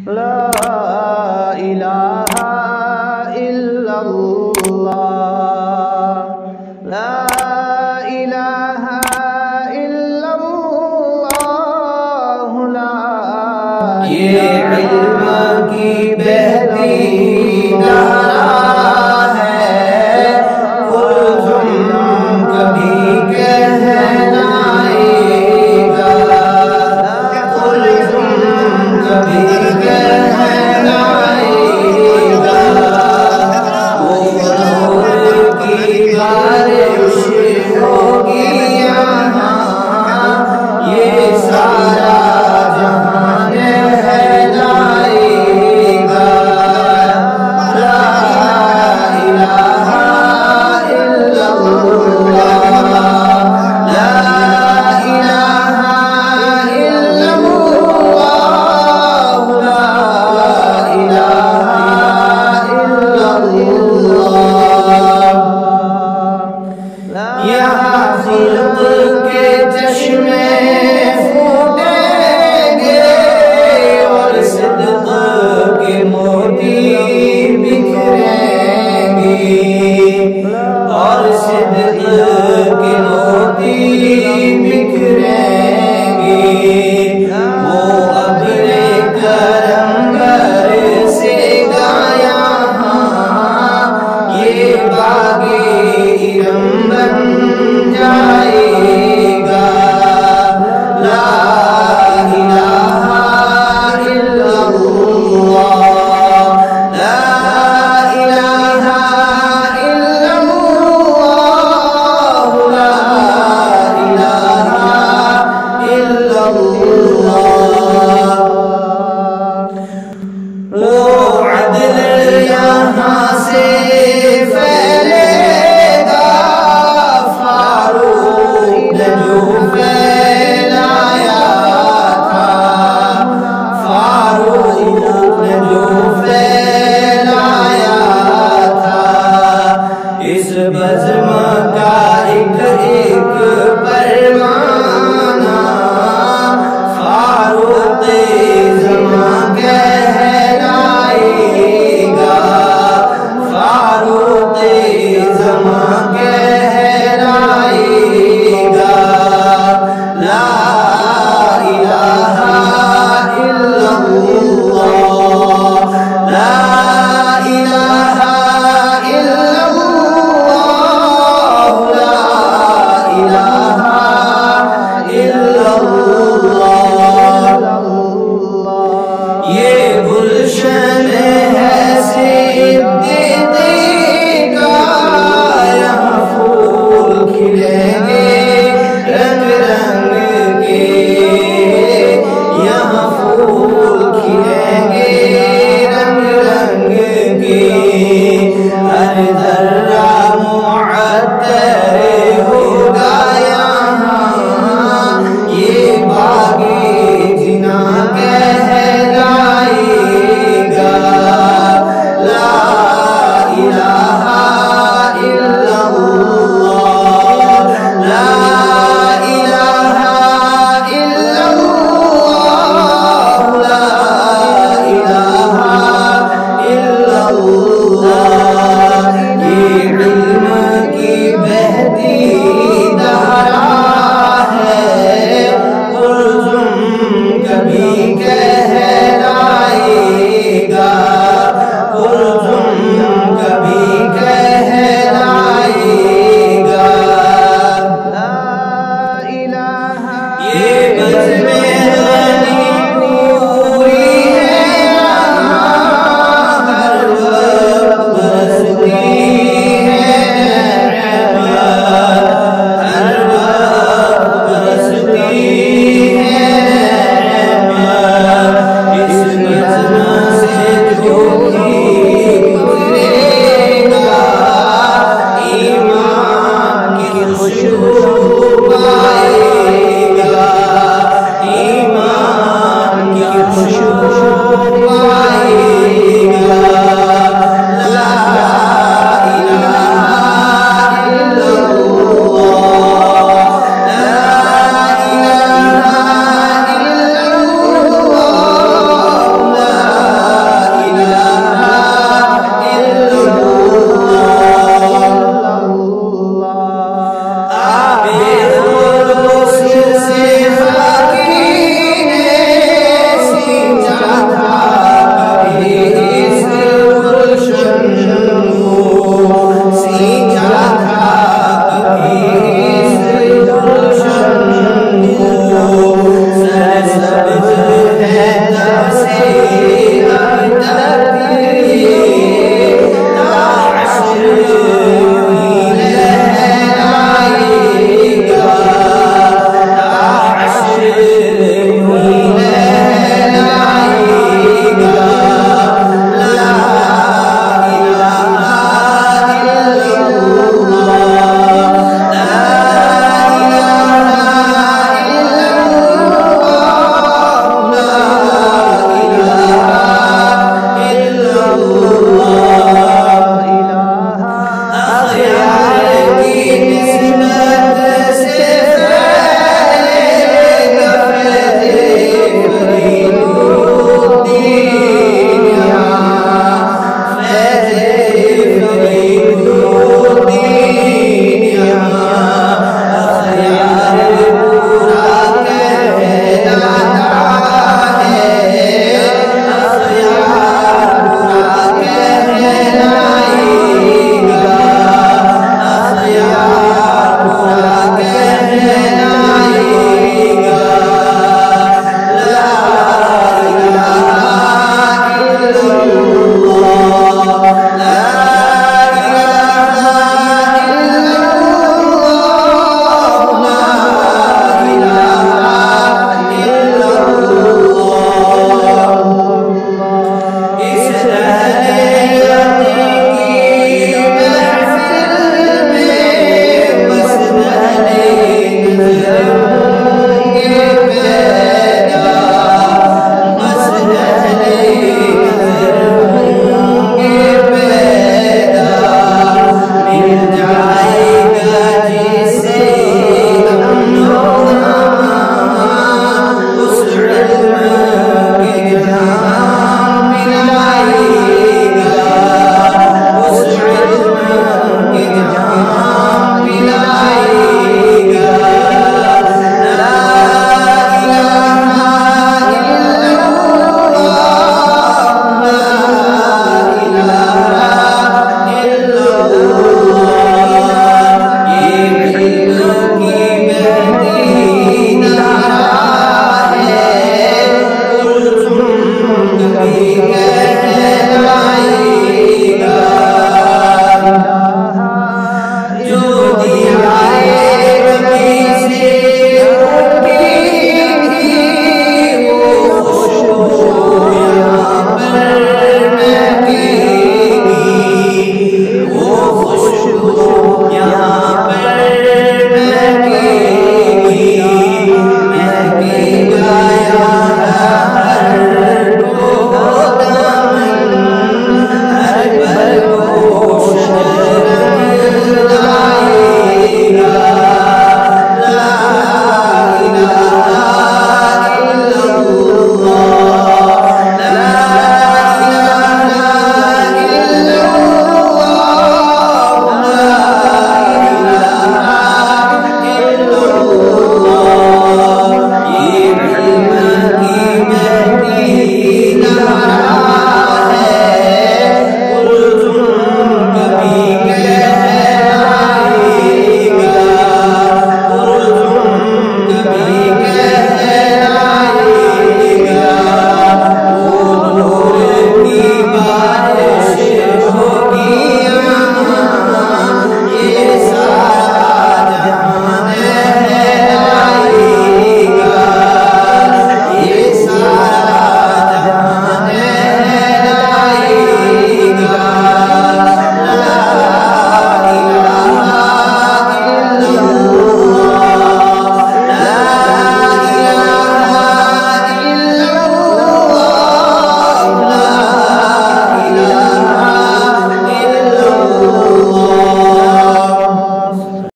لا إله إلا الله لا إله إلا الله لا یہ علم کی بہتی دھارا ہے کلثم کبھی کہلائے گا کلثم کبھی کہلائے گا وہ نور کی بارش ہوگی یہاں یہ سارا جہان ہلائے گا لا الہ الا اللہ لا الہ الا اللہ لا الہ الا اللہ یہاں خلق کے چشمے پھوٹیں گے اور صدق کے موتی بکھریں گے اور صدق کے موتی بکھریں گے وہ ابر کرم برسے گا یہاں یہ باغ ارم بن جائے گا لا الہ الا اللہ لا الہ الا اللہ لا الہ الا اللہ وہ عدل یہاں سے پھیلے گا فاروق نے جو پھیلایا تھا فاروق نے جو پھیلایا تھا اس بزم کا ایک ایک پروانہ فاروق زمان کہلائے گا فاروق زمان کہلائے گا لا الہ الا اللہ لا الہ الا اللہ لا الہ الا اللہ یہ گلشن ہے صدیق کا یہاں پھول کھلیں گے رنگ رنگ کے یہاں پھول کھلیں گے رنگ رنگ کے ہر ذرہ معطر ہوگا یہاں یہ باغ جنا کہلائے گا لا ہے